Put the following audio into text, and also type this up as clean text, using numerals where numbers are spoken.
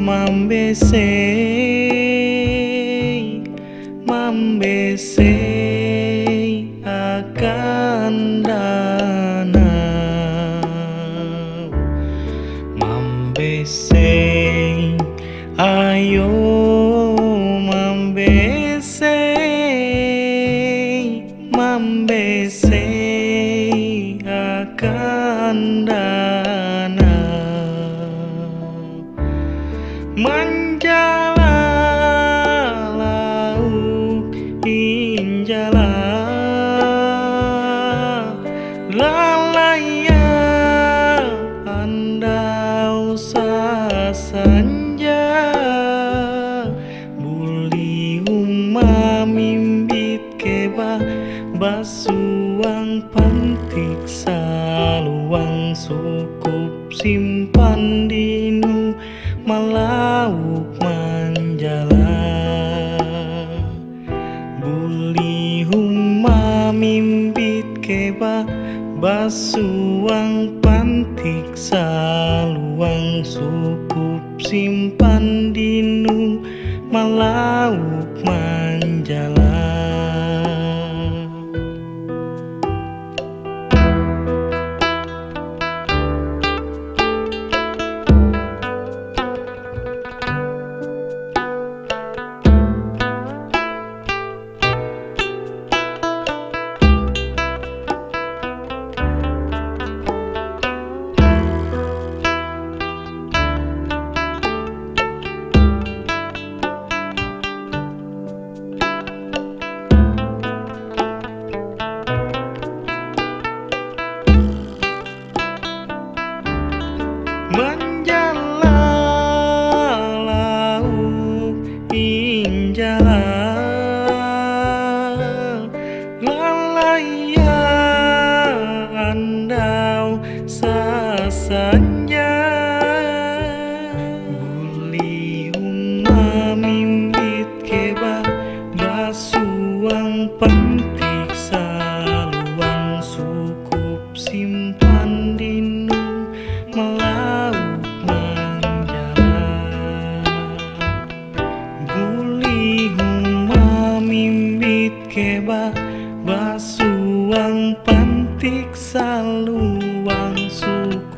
mambese mambese akan danau mambese ayo mambese mambese akan danau manjala lauk injala lalaya andau sasanja buli umma mimbit keba basuang pantik saluang sukup simpan dinu malauk manjala buli humma mimbit keba basuang pantik saluang sukup simpan dinu malauk manjala. Manjala lauk injala lalaya andau sasanja buli umma mimbit keba basuang pantik saluang sukup simpan dinu malauk manjala buli humma mimbit keba basuang pantik saluang suku